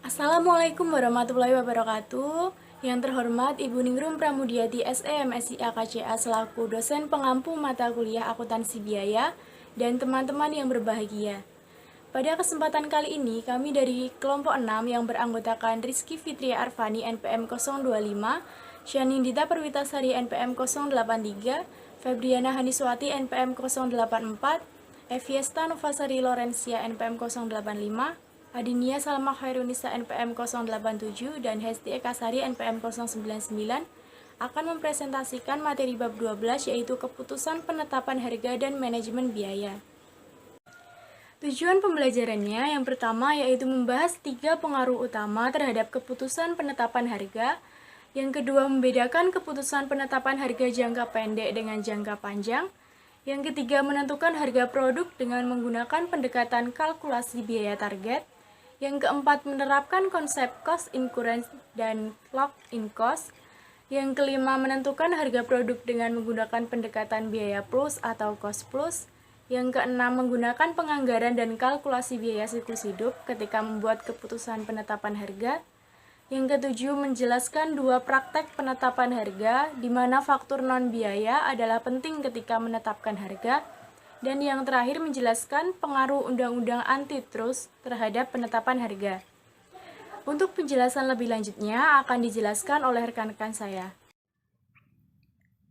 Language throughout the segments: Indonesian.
Assalamualaikum warahmatullahi wabarakatuh. Yang terhormat Ibu Ningrum Pramudiati SEMSI AKCA selaku dosen pengampu mata kuliah akuntansi biaya dan teman-teman yang berbahagia. Pada kesempatan kali ini, kami dari kelompok 6 yang beranggotakan Rizky Fitria Arfani NPM 025, Syanindita Perwitasari NPM 083, Febriana Haniswati NPM 084, Eviesta Novasari Lorencia NPM 085, Adinia Salma Khairunisa NPM 087 dan Hesti Ekasari NPM 099 akan mempresentasikan materi bab 12 yaitu keputusan penetapan harga dan manajemen biaya. Tujuan pembelajarannya yang pertama yaitu membahas 3 pengaruh utama terhadap keputusan penetapan harga. Yang kedua membedakan keputusan penetapan harga jangka pendek dengan jangka panjang. Yang ketiga menentukan harga produk dengan menggunakan pendekatan kalkulasi biaya target. Yang keempat menerapkan konsep cost incurrence dan lock-in cost. Yang kelima menentukan harga produk dengan menggunakan pendekatan biaya plus atau cost plus. Yang keenam menggunakan penganggaran dan kalkulasi biaya siklus hidup ketika membuat keputusan penetapan harga. Yang ketujuh menjelaskan 2 praktek penetapan harga di mana faktor non biaya adalah penting ketika menetapkan harga. Dan yang terakhir menjelaskan pengaruh undang-undang antitrust terhadap penetapan harga. Untuk penjelasan lebih lanjutnya akan dijelaskan oleh rekan-rekan saya.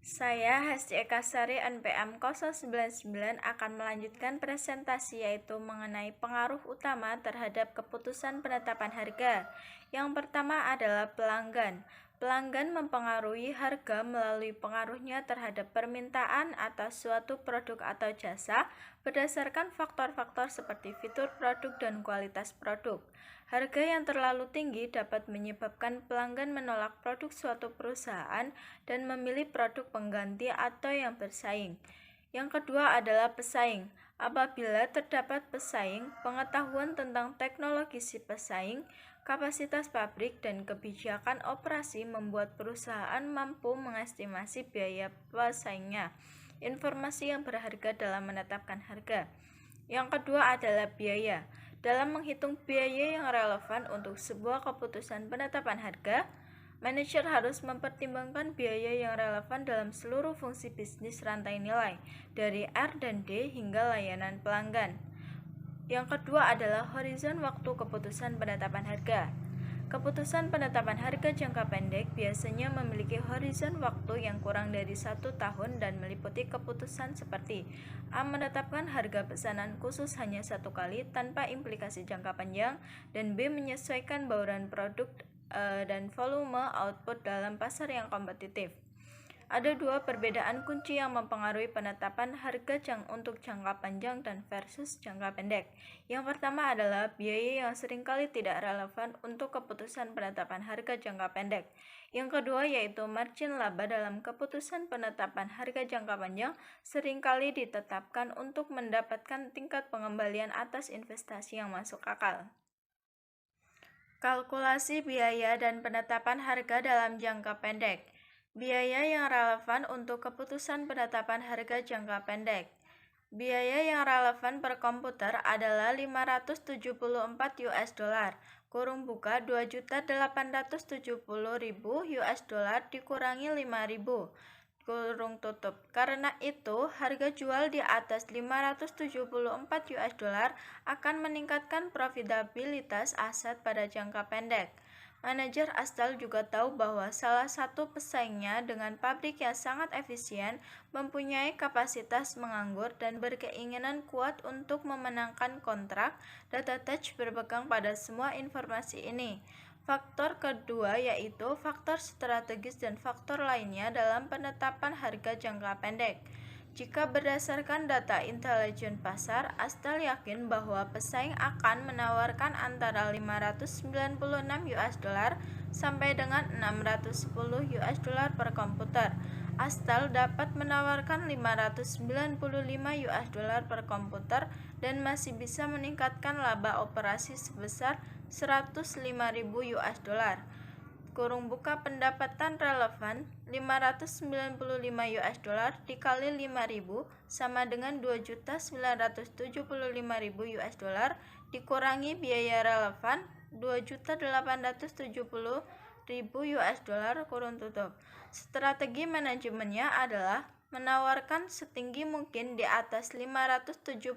Saya Hesti Ekasari NPM 099 akan melanjutkan presentasi yaitu mengenai pengaruh utama terhadap keputusan penetapan harga. Yang pertama adalah pelanggan. Pelanggan mempengaruhi harga melalui pengaruhnya terhadap permintaan atas suatu produk atau jasa berdasarkan faktor-faktor seperti fitur produk dan kualitas produk. Harga yang terlalu tinggi dapat menyebabkan pelanggan menolak produk suatu perusahaan dan memilih produk pengganti atau yang bersaing. Yang kedua adalah pesaing. Apabila terdapat pesaing, pengetahuan tentang teknologi si pesaing, kapasitas pabrik, dan kebijakan operasi membuat perusahaan mampu mengestimasi biaya pesaingnya. Informasi yang berharga dalam menetapkan harga. Yang kedua adalah biaya. Dalam menghitung biaya yang relevan untuk sebuah keputusan penetapan harga, manajer harus mempertimbangkan biaya yang relevan dalam seluruh fungsi bisnis rantai nilai, dari R dan D hingga layanan pelanggan. Yang kedua adalah horizon waktu keputusan penetapan harga. Keputusan penetapan harga jangka pendek biasanya memiliki horizon waktu yang kurang dari 1 tahun dan meliputi keputusan seperti A. Menetapkan harga pesanan khusus hanya 1 kali tanpa implikasi jangka panjang, dan B. Menyesuaikan bauran produk dan volume output dalam pasar yang kompetitif. Ada 2 perbedaan kunci yang mempengaruhi penetapan harga untuk jangka panjang dan versus jangka pendek. Yang pertama adalah biaya yang seringkali tidak relevan untuk keputusan penetapan harga jangka pendek. Yang kedua yaitu margin laba dalam keputusan penetapan harga jangka panjang seringkali ditetapkan untuk mendapatkan tingkat pengembalian atas investasi yang masuk akal. Kalkulasi biaya dan penetapan harga dalam jangka pendek. Biaya yang relevan untuk keputusan penetapan harga jangka pendek. Biaya yang relevan per komputer adalah 574 US dollar, kurung buka 2.870.000 US dollar dikurangi 5.000, kurung tutup. Karena itu, harga jual di atas 574 US dollar akan meningkatkan profitabilitas aset pada jangka pendek. Manajer Astal juga tahu bahwa salah satu pesaingnya dengan pabrik yang sangat efisien, mempunyai kapasitas menganggur, dan berkeinginan kuat untuk memenangkan kontrak. DataTech berpegang pada semua informasi ini. Faktor kedua yaitu faktor strategis dan faktor lainnya dalam penetapan harga jangka pendek. Jika berdasarkan data intelijen pasar, Astal yakin bahwa pesaing akan menawarkan antara 596 US dollar sampai dengan 610 US dollar per komputer. Astal dapat menawarkan 595 US dollar per komputer dan masih bisa meningkatkan laba operasi sebesar 105.000 US dollar. Kurung buka pendapatan relevan 595 US dollar dikali 5.000 sama dengan 2.975.000 US dollar dikurangi biaya relevan $2.870.000 kurung tutup. Strategi manajemennya adalah menawarkan setinggi mungkin di atas $574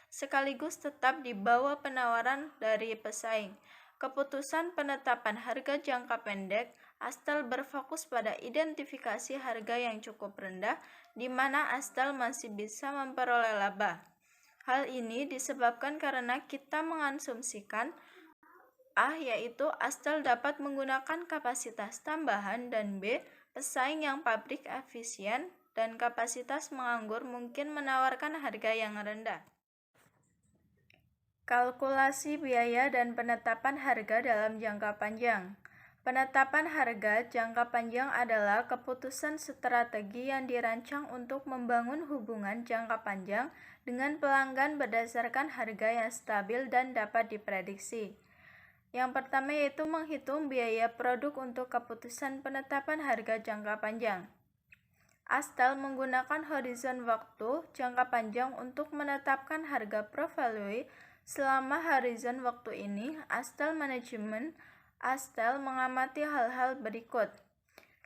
sekaligus tetap di bawah penawaran dari pesaing. Keputusan penetapan harga jangka pendek, Astel berfokus pada identifikasi harga yang cukup rendah di mana Astel masih bisa memperoleh laba. Hal ini disebabkan karena kita mengasumsikan A, yaitu Astel dapat menggunakan kapasitas tambahan, dan B, pesaing yang pabrik efisien dan kapasitas menganggur mungkin menawarkan harga yang rendah. Kalkulasi biaya dan penetapan harga dalam jangka panjang. Penetapan harga jangka panjang adalah keputusan strategi yang dirancang untuk membangun hubungan jangka panjang dengan pelanggan berdasarkan harga yang stabil dan dapat diprediksi. Yang pertama yaitu menghitung biaya produk untuk keputusan penetapan harga jangka panjang. Astel menggunakan horizon waktu jangka panjang untuk menetapkan harga per-value. Selama horizon waktu ini, Astel mengamati hal-hal berikut.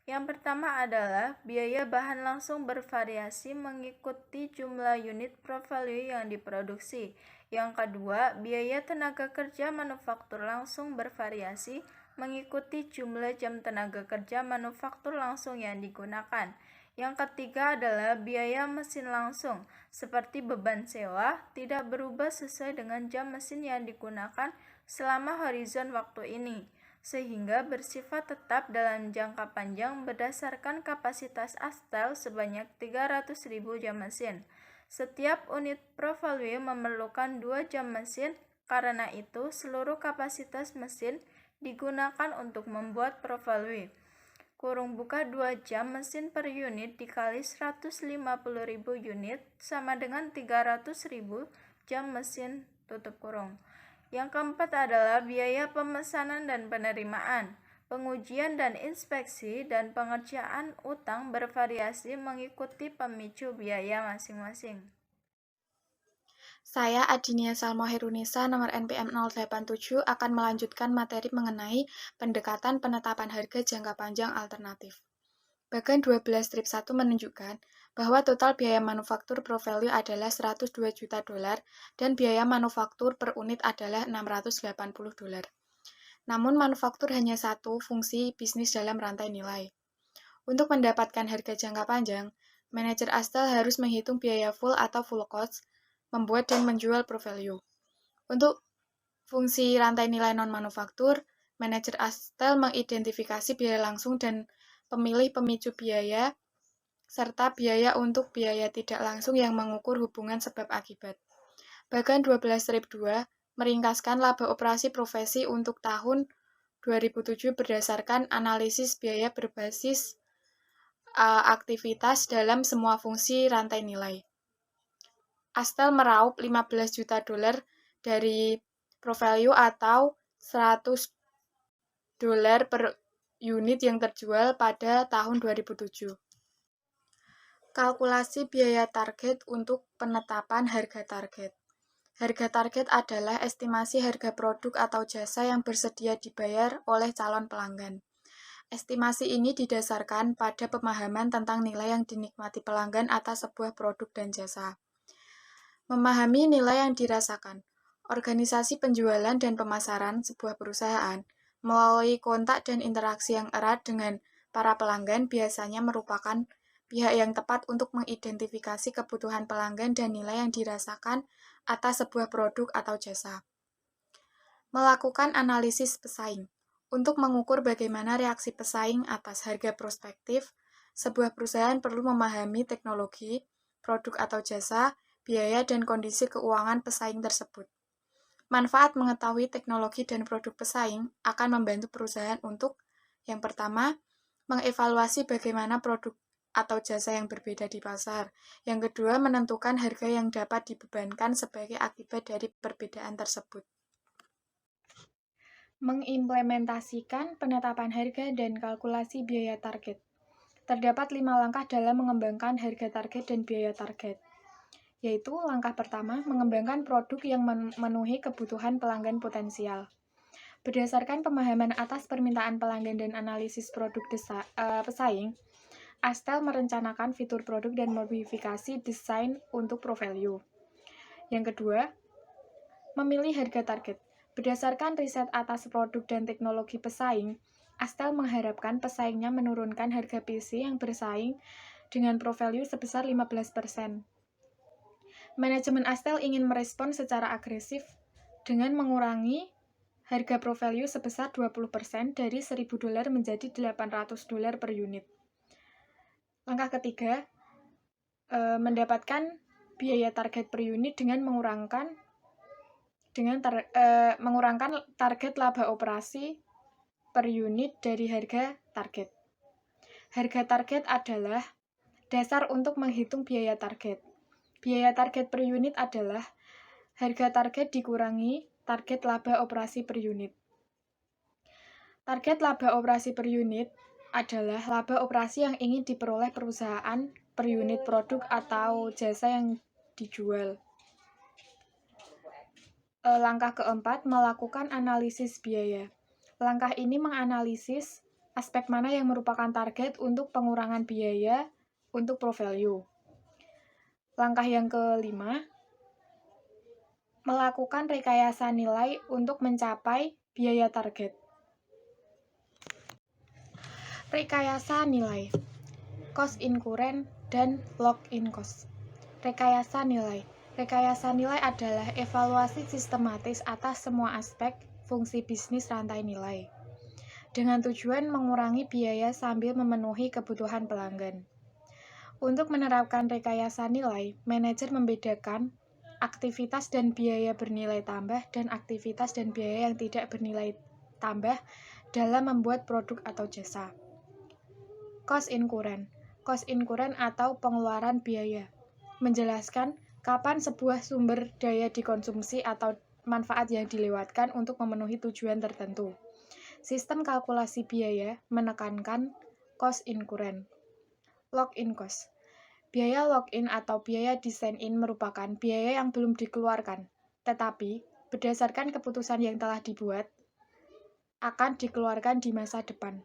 Yang pertama adalah biaya bahan langsung bervariasi mengikuti jumlah unit per-value yang diproduksi. Yang kedua, biaya tenaga kerja manufaktur langsung bervariasi mengikuti jumlah jam tenaga kerja manufaktur langsung yang digunakan. Yang ketiga adalah biaya mesin langsung, seperti beban sewa, tidak berubah sesuai dengan jam mesin yang digunakan selama horizon waktu ini, sehingga bersifat tetap dalam jangka panjang berdasarkan kapasitas Astel sebanyak 300.000 jam mesin. Setiap unit per-value memerlukan 2 jam mesin, karena itu seluruh kapasitas mesin digunakan untuk membuat per-value. Kurung buka 2 jam mesin per unit dikali 150.000 unit sama dengan 300.000 jam mesin tutup kurung. Yang keempat adalah biaya pemesanan dan penerimaan. Pengujian dan inspeksi dan pengerjaan utang bervariasi mengikuti pemicu biaya masing-masing. Saya Adinia Salmo Herunisa nomor NPM 087 akan melanjutkan materi mengenai pendekatan penetapan harga jangka panjang alternatif. Bagan 12 strip 1 menunjukkan bahwa total biaya manufaktur per value adalah $102 juta dan biaya manufaktur per unit adalah $680. Namun manufaktur hanya satu fungsi bisnis dalam rantai nilai. Untuk mendapatkan harga jangka panjang, manajer Astel harus menghitung biaya full atau full cost, membuat dan menjual per value. Untuk fungsi rantai nilai non-manufaktur, manajer Astel mengidentifikasi biaya langsung dan pemilih pemicu biaya, serta biaya untuk biaya tidak langsung yang mengukur hubungan sebab akibat. Bagan 12 strip 2 meringkaskan laba operasi profesi untuk tahun 2007 berdasarkan analisis biaya berbasis aktivitas dalam semua fungsi rantai nilai. Astel meraup $15 juta dari per value atau $100 per unit yang terjual pada tahun 2007. Kalkulasi biaya target untuk penetapan harga target. Harga target adalah estimasi harga produk atau jasa yang bersedia dibayar oleh calon pelanggan. Estimasi ini didasarkan pada pemahaman tentang nilai yang dinikmati pelanggan atas sebuah produk dan jasa. Memahami nilai yang dirasakan. Organisasi penjualan dan pemasaran sebuah perusahaan melalui kontak dan interaksi yang erat dengan para pelanggan biasanya merupakan pihak yang tepat untuk mengidentifikasi kebutuhan pelanggan dan nilai yang dirasakan atas sebuah produk atau jasa. Melakukan analisis pesaing. Untuk mengukur bagaimana reaksi pesaing atas harga prospektif, sebuah perusahaan perlu memahami teknologi, produk atau jasa, biaya, dan kondisi keuangan pesaing tersebut. Manfaat mengetahui teknologi dan produk pesaing akan membantu perusahaan untuk, yang pertama, mengevaluasi bagaimana produk atau jasa yang berbeda di pasar. Yang kedua, menentukan harga yang dapat dibebankan sebagai akibat dari perbedaan tersebut. Mengimplementasikan penetapan harga dan kalkulasi biaya target. Terdapat 5 langkah dalam mengembangkan harga target dan biaya target. yaitu langkah pertama, mengembangkan produk yang memenuhi kebutuhan pelanggan potensial. Berdasarkan pemahaman atas permintaan pelanggan dan analisis produk pesaing, Astel merencanakan fitur produk dan modifikasi desain untuk Pro Value. Yang kedua, memilih harga target. Berdasarkan riset atas produk dan teknologi pesaing, Astel mengharapkan pesaingnya menurunkan harga PC yang bersaing dengan Pro Value sebesar 15%. Manajemen Astel ingin merespon secara agresif dengan mengurangi harga Pro Value sebesar 20% dari $1.000 menjadi $800 per unit. Langkah ketiga, mendapatkan biaya target per unit dengan mengurangkan target laba operasi per unit dari harga target. Harga target adalah dasar untuk menghitung biaya target. Biaya target per unit adalah harga target dikurangi target laba operasi per unit. Target laba operasi per unit adalah laba operasi yang ingin diperoleh perusahaan per unit produk atau jasa yang dijual. Langkah keempat, melakukan analisis biaya. Langkah ini menganalisis aspek mana yang merupakan target untuk pengurangan biaya untuk Pro Value. Langkah yang kelima, melakukan rekayasa nilai untuk mencapai biaya target. Rekayasa nilai, cost incurrent, dan lock-in cost. Rekayasa nilai. Rekayasa nilai adalah evaluasi sistematis atas semua aspek fungsi bisnis rantai nilai, dengan tujuan mengurangi biaya sambil memenuhi kebutuhan pelanggan. Untuk menerapkan rekayasa nilai, manajer membedakan aktivitas dan biaya bernilai tambah dan aktivitas dan biaya yang tidak bernilai tambah dalam membuat produk atau jasa. Cost incurrent. Cost incurrent atau pengeluaran biaya menjelaskan kapan sebuah sumber daya dikonsumsi atau manfaat yang dilewatkan untuk memenuhi tujuan tertentu. Sistem kalkulasi biaya menekankan cost incurrent. Lock-in cost. Biaya lock-in atau biaya design-in merupakan biaya yang belum dikeluarkan, tetapi berdasarkan keputusan yang telah dibuat, akan dikeluarkan di masa depan.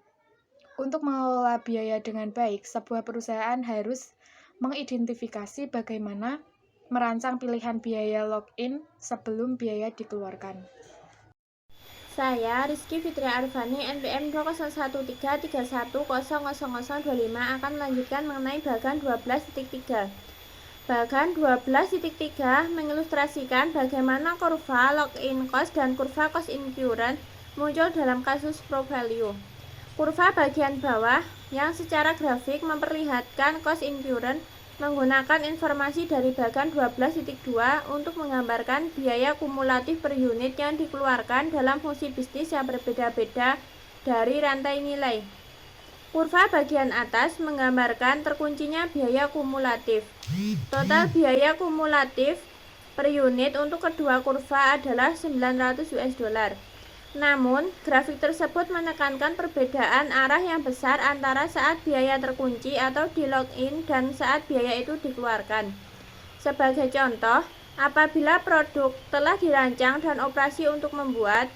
Untuk mengelola biaya dengan baik, sebuah perusahaan harus mengidentifikasi bagaimana merancang pilihan biaya lock-in sebelum biaya dikeluarkan. Saya, Rizky Fitria Arfani, NPM 20133100025 akan melanjutkan mengenai bagan 12.3. Bagan 12.3 mengilustrasikan bagaimana kurva lock-in cost dan kurva cost incurrent muncul dalam kasus Pro Value. Kurva bagian bawah yang secara grafik memperlihatkan cost incurrent menggunakan informasi dari bagan 12.2 untuk menggambarkan biaya kumulatif per unit yang dikeluarkan dalam fungsi bisnis yang berbeda-beda dari rantai nilai. Kurva bagian atas menggambarkan terkuncinya biaya kumulatif. Total biaya kumulatif per unit untuk kedua kurva adalah $900. Namun, grafik tersebut menekankan perbedaan arah yang besar antara saat biaya terkunci atau di lock-in dan saat biaya itu dikeluarkan. Sebagai contoh, apabila produk telah dirancang dan operasi untuk membuat,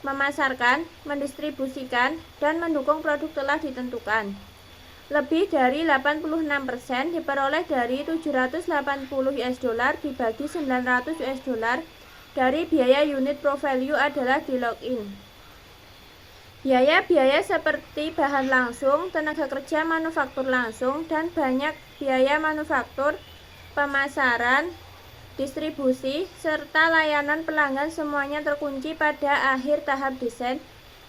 memasarkan, mendistribusikan, dan mendukung produk telah ditentukan. Lebih dari 86% diperoleh dari $780 dibagi $900 dari biaya unit Pro Value adalah di lock-in. Biaya-biaya seperti bahan langsung, tenaga kerja manufaktur langsung, dan banyak biaya manufaktur, pemasaran, distribusi, serta layanan pelanggan semuanya terkunci pada akhir tahap desain,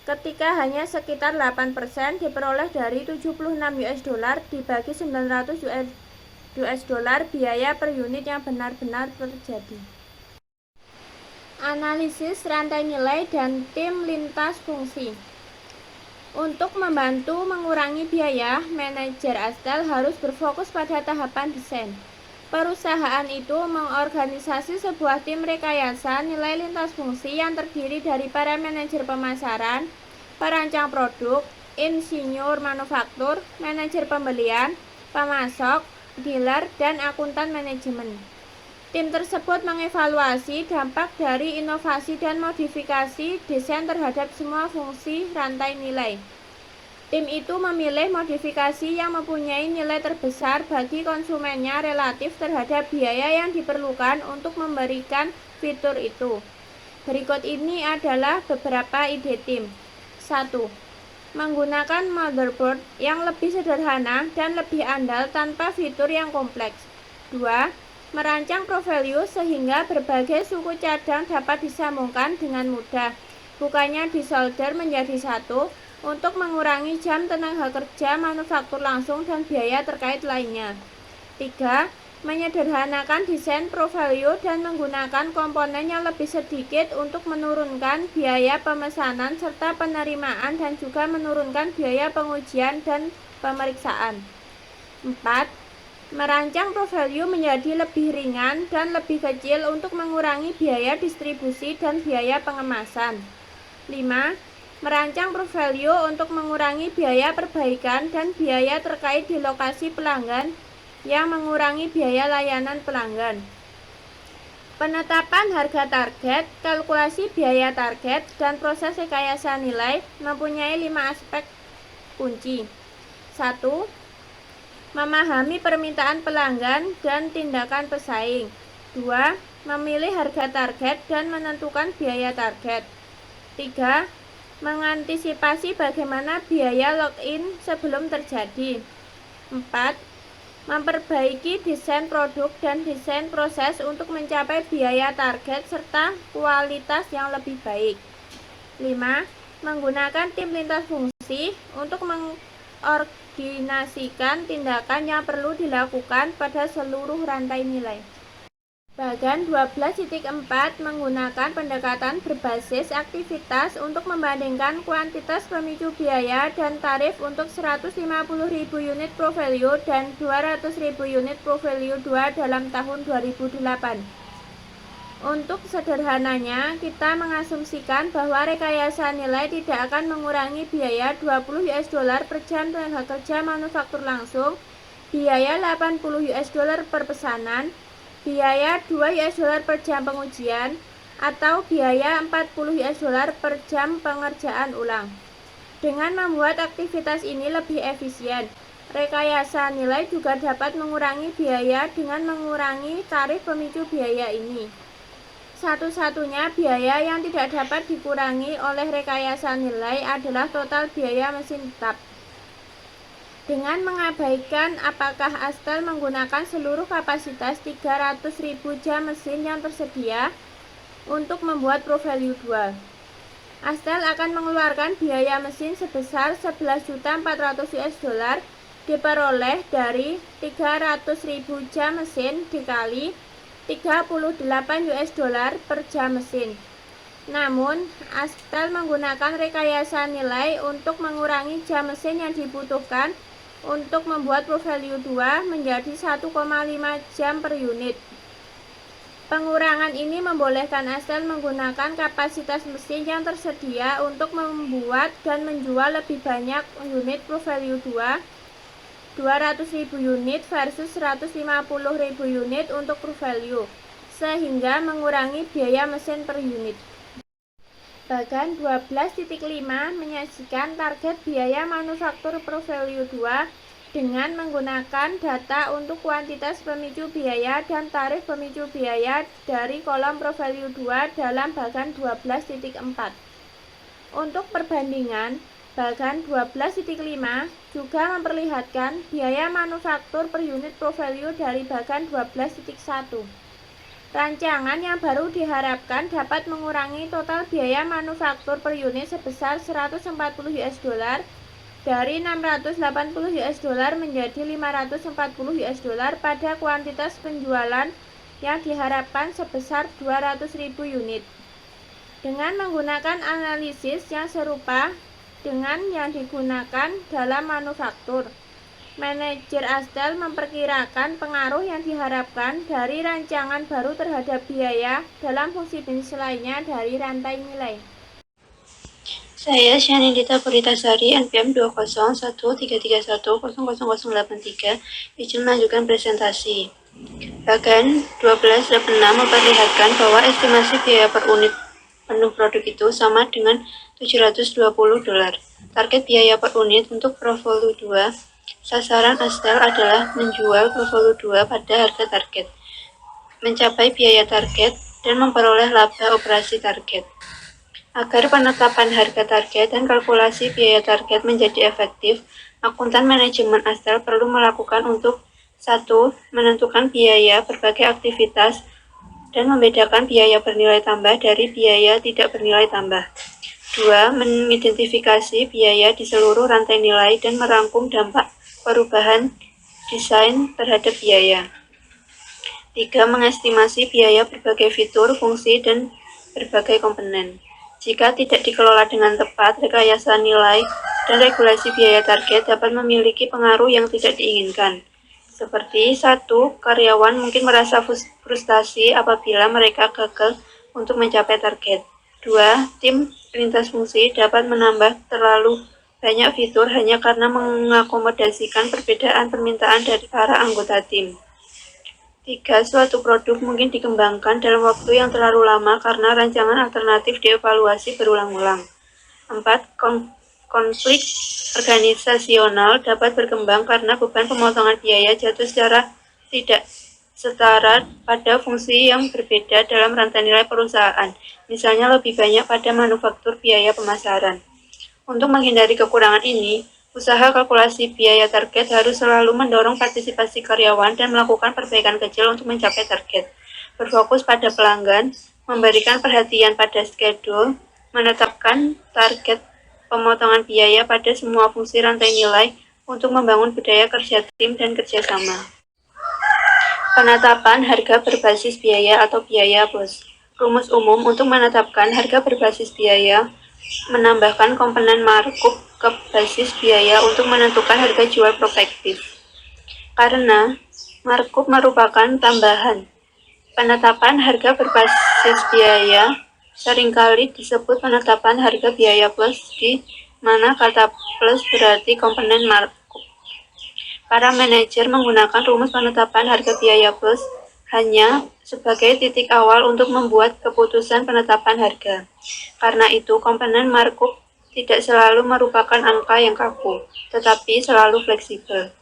ketika hanya sekitar 8% diperoleh dari $76 dibagi $900 biaya per unit yang benar-benar terjadi. Analisis rantai nilai dan tim lintas fungsi. Untuk membantu mengurangi biaya, manajer Astel harus berfokus pada tahapan desain. Perusahaan itu mengorganisasi sebuah tim rekayasa nilai lintas fungsi yang terdiri dari para manajer pemasaran, perancang produk, insinyur manufaktur, manajer pembelian, pemasok, dealer, dan akuntan manajemen. Tim tersebut mengevaluasi dampak dari inovasi dan modifikasi desain terhadap semua fungsi rantai nilai. Tim itu memilih modifikasi yang mempunyai nilai terbesar bagi konsumennya relatif terhadap biaya yang diperlukan untuk memberikan fitur itu. Berikut ini adalah beberapa ide tim. 1. Menggunakan motherboard yang lebih sederhana dan lebih andal tanpa fitur yang kompleks. 2. Merancang ProValue sehingga berbagai suku cadang dapat disambungkan dengan mudah, bukannya disolder menjadi satu, untuk mengurangi jam tenaga kerja manufaktur langsung dan biaya terkait lainnya. 3. Menyederhanakan desain ProValue dan menggunakan komponen yang lebih sedikit untuk menurunkan biaya pemesanan serta penerimaan dan juga menurunkan biaya pengujian dan pemeriksaan. 4. Merancang ProValue menjadi lebih ringan dan lebih kecil untuk mengurangi biaya distribusi dan biaya pengemasan. 5. Merancang ProValue untuk mengurangi biaya perbaikan dan biaya terkait di lokasi pelanggan yang mengurangi biaya layanan pelanggan. Penetapan harga target, kalkulasi biaya target, dan proses rekayasa nilai mempunyai 5 aspek kunci. 1. Memahami permintaan pelanggan dan tindakan pesaing. 2. Memilih harga target dan menentukan biaya target. 3. Mengantisipasi bagaimana biaya login sebelum terjadi. 4. Memperbaiki desain produk dan desain proses untuk mencapai biaya target serta kualitas yang lebih baik. 5. Menggunakan tim lintas fungsi untuk mengkoordinasikan tindakan yang perlu dilakukan pada seluruh rantai nilai. Bagan 12.4 menggunakan pendekatan berbasis aktivitas untuk membandingkan kuantitas pemicu biaya dan tarif untuk 150.000 unit ProValue dan 200.000 unit ProValue 2 dalam tahun 2008. Untuk sederhananya, kita mengasumsikan bahwa rekayasa nilai tidak akan mengurangi biaya $20 per jam tenaga kerja manufaktur langsung, biaya $80 per pesanan, biaya $2 per jam pengujian, atau biaya $40 per jam pengerjaan ulang. Dengan membuat aktivitas ini lebih efisien, rekayasa nilai juga dapat mengurangi biaya dengan mengurangi tarif pemicu biaya ini. Satu-satunya biaya yang tidak dapat dikurangi oleh rekayasa nilai adalah total biaya mesin tetap. Dengan mengabaikan apakah Astel menggunakan seluruh kapasitas 300.000 jam mesin yang tersedia untuk membuat ProValue 2. Astel akan mengeluarkan biaya mesin sebesar $11.400.000 diperoleh dari 300.000 jam mesin dikali $38 per jam mesin. Namun, Astel menggunakan rekayasa nilai untuk mengurangi jam mesin yang dibutuhkan untuk membuat ProValue 2 menjadi 1,5 jam per unit. Pengurangan ini membolehkan Astel menggunakan kapasitas mesin yang tersedia untuk membuat dan menjual lebih banyak unit ProValue 2, 200.000 unit versus 150.000 unit untuk ProValue, sehingga mengurangi biaya mesin per unit. Bagan 12.5 menyajikan target biaya manufaktur ProValue 2 dengan menggunakan data untuk kuantitas pemicu biaya dan tarif pemicu biaya dari kolom ProValue 2 dalam Bagan 12.4. Untuk perbandingan, Bagan 12.5 juga memperlihatkan biaya manufaktur per unit ProValue dari Bagan 12.1. Rancangan yang baru diharapkan dapat mengurangi total biaya manufaktur per unit sebesar $140 dari $680 menjadi $540 pada kuantitas penjualan yang diharapkan sebesar 200.000 unit. Dengan menggunakan analisis yang serupa dengan yang digunakan dalam manufaktur, manajer Astel memperkirakan pengaruh yang diharapkan dari rancangan baru terhadap biaya dalam fungsi bisnis lainnya dari rantai nilai. Saya Syanindita Puritasari, NPM 2011331000083, izin melanjutkan presentasi. Bagan 12.6 memperlihatkan bahwa estimasi biaya per unit penuh produk itu sama dengan $720. Target biaya per unit untuk Provolu 2. Sasaran Astel adalah menjual Provolu 2 pada harga target, mencapai biaya target, dan memperoleh laba operasi target. Agar penetapan harga target dan kalkulasi biaya target menjadi efektif, akuntan manajemen Astel perlu melakukan untuk 1. Menentukan biaya berbagai aktivitas dan membedakan biaya bernilai tambah dari biaya tidak bernilai tambah. 2. Mengidentifikasi biaya di seluruh rantai nilai dan merangkum dampak perubahan desain terhadap biaya. 3. Mengestimasi biaya berbagai fitur, fungsi, dan berbagai komponen. Jika tidak dikelola dengan tepat, rekayasa nilai dan regulasi biaya target dapat memiliki pengaruh yang tidak diinginkan. Seperti 1. Karyawan mungkin merasa frustasi apabila mereka gagal untuk mencapai target. 2. Tim lintas fungsi dapat menambah terlalu banyak fitur hanya karena mengakomodasikan perbedaan permintaan dari para anggota tim. 3. Suatu produk mungkin dikembangkan dalam waktu yang terlalu lama karena rancangan alternatif dievaluasi berulang-ulang. 4. Konflik organisasional dapat berkembang karena beban pemotongan biaya jatuh secara tidak setara pada fungsi yang berbeda dalam rantai nilai perusahaan, misalnya lebih banyak pada manufaktur biaya pemasaran. Untuk menghindari kekurangan ini, usaha kalkulasi biaya target harus selalu mendorong partisipasi karyawan dan melakukan perbaikan kecil untuk mencapai target. Berfokus pada pelanggan, memberikan perhatian pada schedule, menetapkan target pemotongan biaya pada semua fungsi rantai nilai untuk membangun budaya kerja tim dan kerjasama. Penetapan harga berbasis biaya atau biaya plus. Rumus umum untuk menetapkan harga berbasis biaya menambahkan komponen markup ke basis biaya untuk menentukan harga jual prospektif. Karena markup merupakan tambahan, penetapan harga berbasis biaya seringkali disebut penetapan harga biaya plus, di mana kata plus berarti komponen markup. Para manajer menggunakan rumus penetapan harga biaya plus hanya sebagai titik awal untuk membuat keputusan penetapan harga. Karena itu, komponen markup tidak selalu merupakan angka yang kaku, tetapi selalu fleksibel.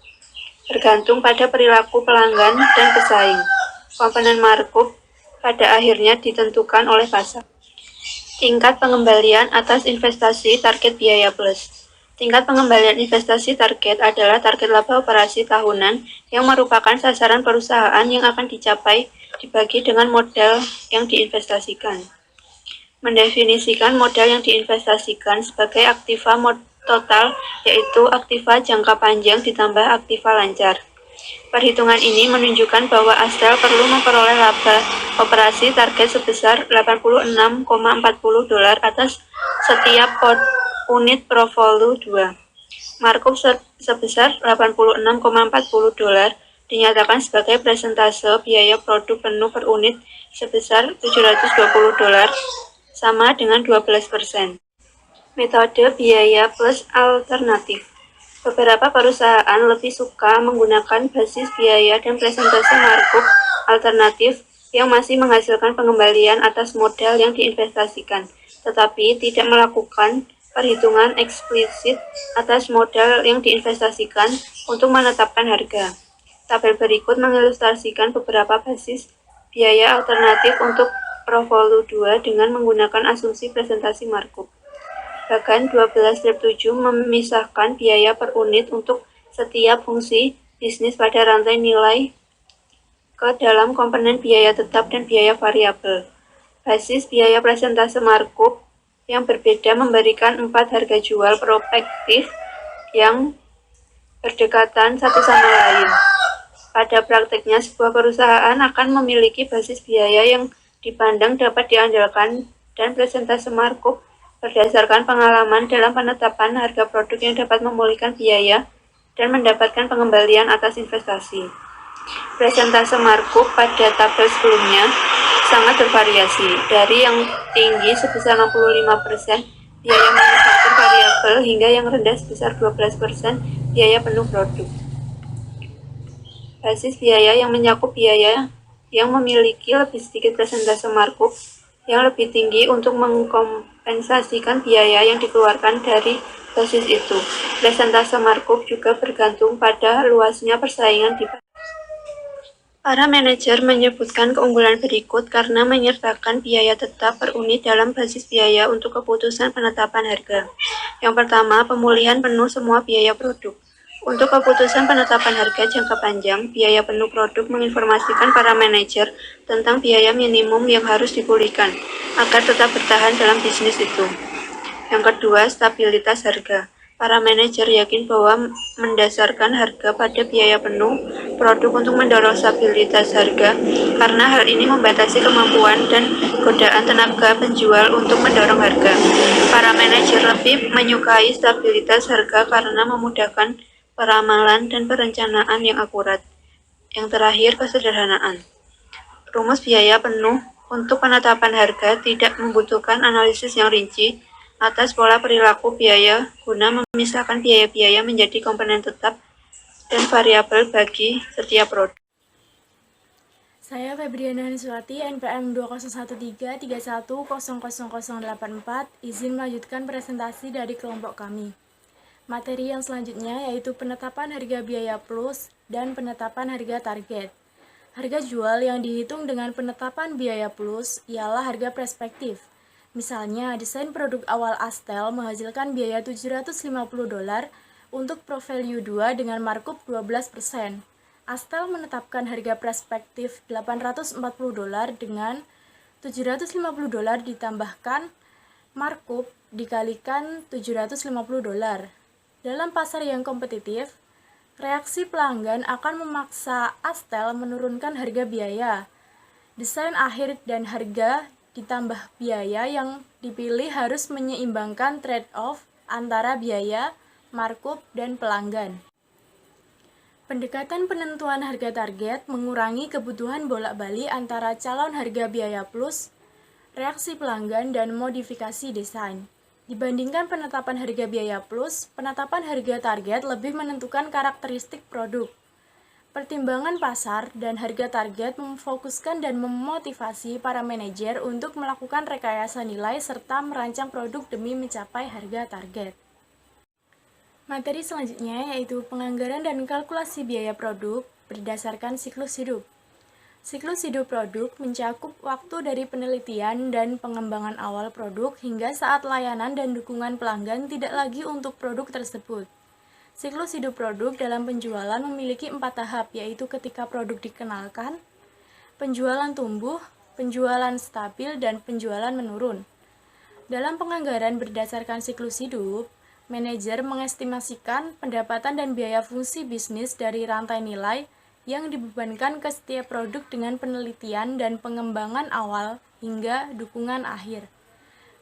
Bergantung pada perilaku pelanggan dan pesaing, komponen markup pada akhirnya ditentukan oleh pasar. Tingkat pengembalian atas investasi target biaya plus. Tingkat pengembalian investasi target adalah target laba operasi tahunan yang merupakan sasaran perusahaan yang akan dicapai dibagi dengan modal yang diinvestasikan. Mendefinisikan modal yang diinvestasikan sebagai aktiva total, yaitu aktiva jangka panjang ditambah aktiva lancar. Perhitungan ini menunjukkan bahwa Astel perlu memperoleh laba operasi target sebesar $86,40 atas setiap unit Provolu 2. Markup sebesar $86,40 dinyatakan sebagai persentase biaya produk penuh per unit sebesar $720, sama dengan 12%. Metode biaya plus alternatif. Beberapa perusahaan lebih suka menggunakan basis biaya dan presentase markup alternatif yang masih menghasilkan pengembalian atas modal yang diinvestasikan, tetapi tidak melakukan perhitungan eksplisit atas modal yang diinvestasikan untuk menetapkan harga. Tabel berikut mengilustrasikan beberapa basis biaya alternatif untuk Provolu 2 dengan menggunakan asumsi presentasi markup. Bagan 12.7 memisahkan biaya per unit untuk setiap fungsi bisnis pada rantai nilai ke dalam komponen biaya tetap dan biaya variabel. Basis biaya presentase markup yang berbeda memberikan 4 harga jual prospektif yang berdekatan satu sama lain. Pada prakteknya, sebuah perusahaan akan memiliki basis biaya yang dipandang dapat diandalkan dan presentase markup berdasarkan pengalaman dalam penetapan harga produk yang dapat memulihkan biaya dan mendapatkan pengembalian atas investasi. Presentase markup pada tabel sebelumnya sangat bervariasi, dari yang tinggi sebesar 65% biaya manufaktur variabel hingga yang rendah sebesar 12% biaya penuh produk. Basis biaya yang mencakup biaya yang memiliki lebih sedikit persentase markup yang lebih tinggi untuk mengkompensasikan biaya yang dikeluarkan dari basis itu. Persentase markup juga bergantung pada luasnya persaingan di pasar. Para manajer menyebutkan keunggulan berikut karena menyertakan biaya tetap per unit dalam basis biaya untuk keputusan penetapan harga. Yang pertama, pemulihan penuh semua biaya produk. Untuk keputusan penetapan harga jangka panjang, biaya penuh produk menginformasikan para manajer tentang biaya minimum yang harus dipulihkan agar tetap bertahan dalam bisnis itu. Yang kedua, stabilitas harga. Para manajer yakin bahwa mendasarkan harga pada biaya penuh produk untuk mendorong stabilitas harga karena hal ini membatasi kemampuan dan godaan tenaga penjual untuk mendorong harga. Para manajer lebih menyukai stabilitas harga karena memudahkan peramalan dan perencanaan yang akurat. Yang terakhir, kesederhanaan. Rumus biaya penuh untuk penetapan harga tidak membutuhkan analisis yang rinci atas pola perilaku biaya guna memisahkan biaya-biaya menjadi komponen tetap dan variabel bagi setiap produk. Saya Febriana Niswati, NPM 201331000084, izin melanjutkan presentasi dari kelompok kami. Materi yang selanjutnya yaitu penetapan harga biaya plus dan penetapan harga target. Harga jual yang dihitung dengan penetapan biaya plus ialah harga perspektif. Misalnya, desain produk awal Astel menghasilkan biaya $750 untuk Pro Value 2 dengan markup 12%. Astel menetapkan harga perspektif $840 dengan $750 ditambahkan markup dikalikan $750. Dalam pasar yang kompetitif, reaksi pelanggan akan memaksa Astel menurunkan harga biaya. Desain akhir dan harga ditambah biaya yang dipilih harus menyeimbangkan trade-off antara biaya, markup, dan pelanggan. Pendekatan penentuan harga target mengurangi kebutuhan bolak-balik antara calon harga biaya plus, reaksi pelanggan, dan modifikasi desain. Dibandingkan penetapan harga biaya plus, penetapan harga target lebih menentukan karakteristik produk. Pertimbangan pasar dan harga target memfokuskan dan memotivasi para manajer untuk melakukan rekayasa nilai serta merancang produk demi mencapai harga target. Materi selanjutnya yaitu penganggaran dan kalkulasi biaya produk berdasarkan siklus hidup. Siklus hidup produk mencakup waktu dari penelitian dan pengembangan awal produk hingga saat layanan dan dukungan pelanggan tidak lagi untuk produk tersebut. Siklus hidup produk dalam penjualan memiliki 4 tahap, yaitu ketika produk dikenalkan, penjualan tumbuh, penjualan stabil, dan penjualan menurun. Dalam penganggaran berdasarkan siklus hidup, manajer mengestimasikan pendapatan dan biaya fungsi bisnis dari rantai nilai yang dibebankan ke setiap produk dengan penelitian dan pengembangan awal hingga dukungan akhir.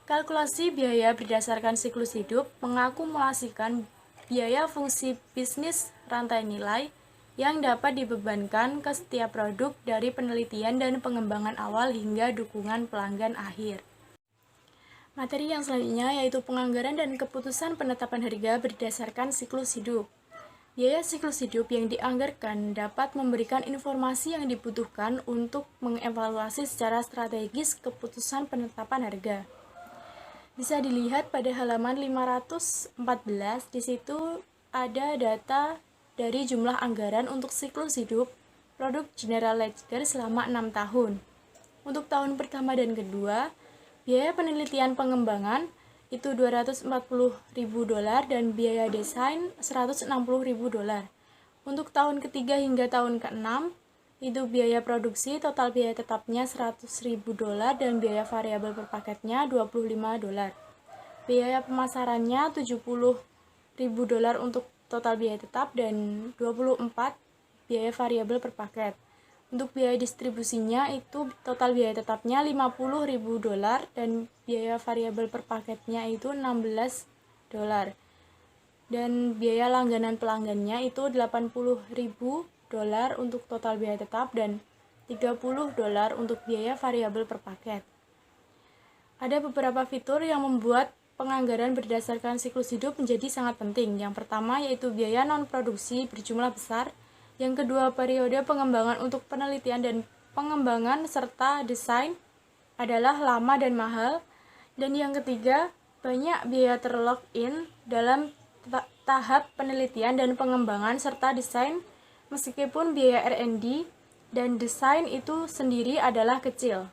Kalkulasi biaya berdasarkan siklus hidup mengakumulasikan biaya fungsi bisnis rantai nilai yang dapat dibebankan ke setiap produk dari penelitian dan pengembangan awal hingga dukungan pelanggan akhir. Materi yang selanjutnya yaitu penganggaran dan keputusan penetapan harga berdasarkan siklus hidup. Biaya siklus hidup yang dianggarkan dapat memberikan informasi yang dibutuhkan untuk mengevaluasi secara strategis keputusan penetapan harga. Bisa dilihat pada halaman 514, di situ ada data dari jumlah anggaran untuk siklus hidup produk General Ledger selama 6 tahun. Untuk tahun pertama dan kedua, biaya penelitian pengembangan itu $240.000 dan biaya desain $160.000. Untuk tahun ketiga hingga tahun ke-6, itu biaya produksi total biaya tetapnya $100.000 dan biaya variabel per paketnya $25. Biaya pemasarannya $70.000 untuk total biaya tetap dan 24 biaya variabel per paket. Untuk biaya distribusinya itu total biaya tetapnya $50.000 dan biaya variabel per paketnya itu $16. Dan biaya langganan pelanggannya itu $80.000 untuk total biaya tetap dan $30 untuk biaya variabel per paket. Ada beberapa fitur yang membuat penganggaran berdasarkan siklus hidup menjadi sangat penting. Yang pertama yaitu biaya non-produksi berjumlah besar. Yang kedua, periode pengembangan untuk penelitian dan pengembangan serta desain adalah lama dan mahal. Dan yang ketiga, banyak biaya terlock-in dalam tahap penelitian dan pengembangan serta desain, meskipun biaya R&D dan desain itu sendiri adalah kecil.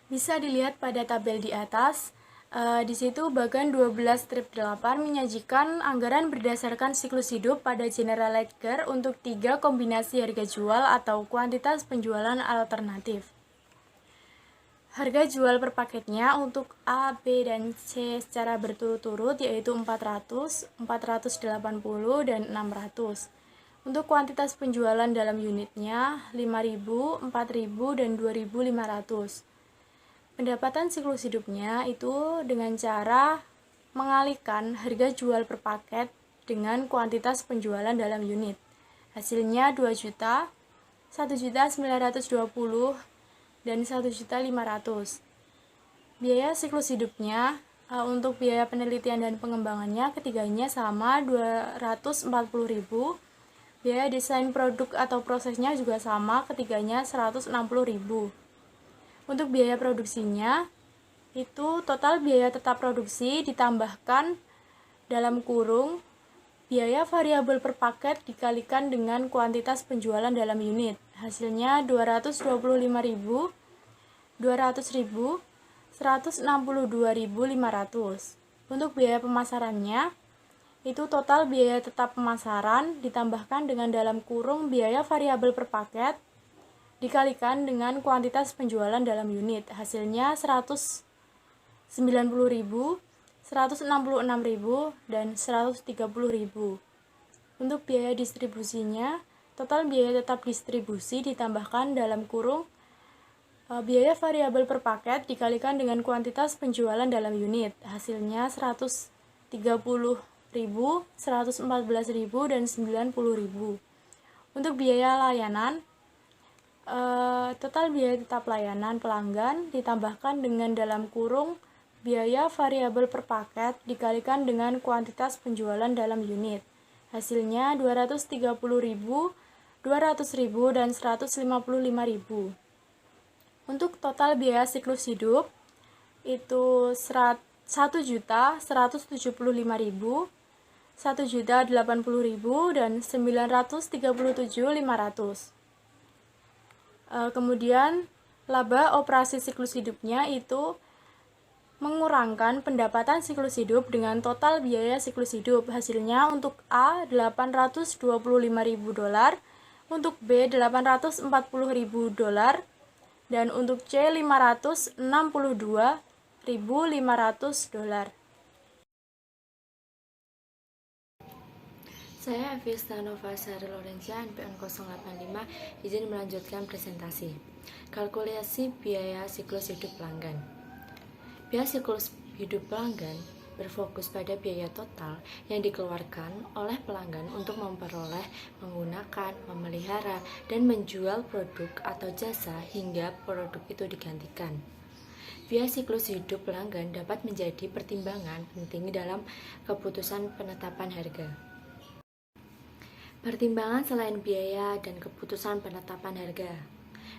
Bisa dilihat pada tabel di atas. Di situ bagian 12-8 menyajikan anggaran berdasarkan siklus hidup pada General Ledger untuk 3 kombinasi harga jual atau kuantitas penjualan alternatif. Harga jual per paketnya untuk A, B, dan C secara berturut-turut yaitu 400, 480, dan 600. Untuk kuantitas penjualan dalam unitnya 5.000, 4.000, dan 2.500. Pendapatan siklus hidupnya itu dengan cara mengalihkan harga jual per paket dengan kuantitas penjualan dalam unit. Hasilnya 2 juta, 1.920, dan 1.500. Biaya siklus hidupnya untuk biaya penelitian dan pengembangannya ketiganya sama 240.000. Biaya desain produk atau prosesnya juga sama, ketiganya 160.000. Untuk biaya produksinya, itu total biaya tetap produksi ditambahkan dalam kurung biaya variabel per paket dikalikan dengan kuantitas penjualan dalam unit. Hasilnya 225.000, 200.000, 162.500. Untuk biaya pemasarannya, itu total biaya tetap pemasaran ditambahkan dengan dalam kurung biaya variabel per paket dikalikan dengan kuantitas penjualan dalam unit. Hasilnya 190.000, 166.000, dan 130.000. Untuk biaya distribusinya, total biaya tetap distribusi ditambahkan dalam kurung biaya variabel per paket dikalikan dengan kuantitas penjualan dalam unit. Hasilnya 130.000, 114.000, dan 90.000. Untuk biaya layanan, total biaya tetap layanan pelanggan ditambahkan dengan dalam kurung biaya variabel per paket dikalikan dengan kuantitas penjualan dalam unit. Hasilnya 230.000, 200.000, dan 155.000. Untuk total biaya siklus hidup itu 1.175.000, 1.080.000, dan 937.500. Kemudian laba operasi siklus hidupnya itu mengurangkan pendapatan siklus hidup dengan total biaya siklus hidup. Hasilnya untuk A 825.000 dolar, untuk B 840.000 dolar, dan untuk C 562.500 dolar. Saya Fiesta Nova Sari Lorencia, NPM 085, izin melanjutkan presentasi. Kalkulasi biaya siklus hidup pelanggan. Biaya siklus hidup pelanggan berfokus pada biaya total yang dikeluarkan oleh pelanggan untuk memperoleh, menggunakan, memelihara, dan menjual produk atau jasa hingga produk itu digantikan. Biaya siklus hidup pelanggan dapat menjadi pertimbangan penting dalam keputusan penetapan harga. Pertimbangan selain biaya dan keputusan penetapan harga.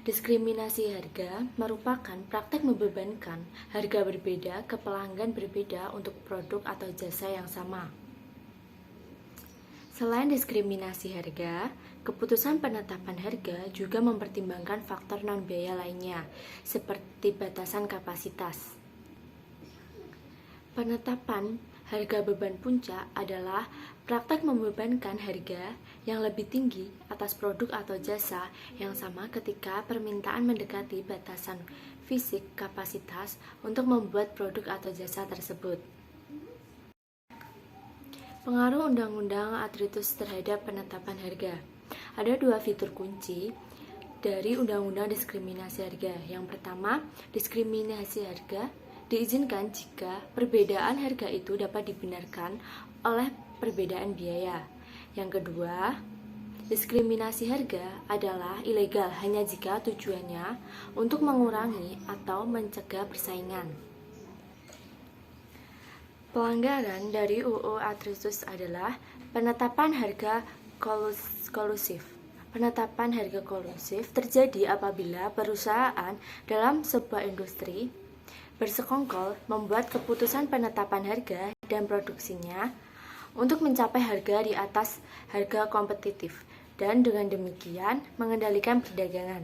Diskriminasi harga merupakan praktek membebankan harga berbeda ke pelanggan berbeda untuk produk atau jasa yang sama. Selain diskriminasi harga, keputusan penetapan harga juga mempertimbangkan faktor non-biaya lainnya, seperti batasan kapasitas. Penetapan harga beban puncak adalah praktek membebankan harga yang lebih tinggi atas produk atau jasa yang sama ketika permintaan mendekati batasan fisik kapasitas untuk membuat produk atau jasa tersebut. Pengaruh undang-undang Arthritis terhadap penetapan harga. Ada 2 fitur kunci dari undang-undang diskriminasi harga. Yang pertama, diskriminasi harga diizinkan jika perbedaan harga itu dapat dibenarkan oleh perbedaan biaya. Yang kedua, diskriminasi harga adalah ilegal hanya jika tujuannya untuk mengurangi atau mencegah persaingan. Pelanggaran dari UU Atricitus adalah penetapan harga kolusif. Penetapan harga kolusif terjadi apabila perusahaan dalam sebuah industri bersekongkol membuat keputusan penetapan harga dan produksinya untuk mencapai harga di atas harga kompetitif dan dengan demikian mengendalikan perdagangan.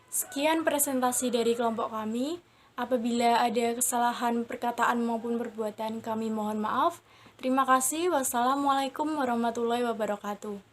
Sekian presentasi dari kelompok kami. Apabila ada kesalahan perkataan maupun perbuatan, kami mohon maaf. Terima kasih. Wassalamualaikum warahmatullahi wabarakatuh.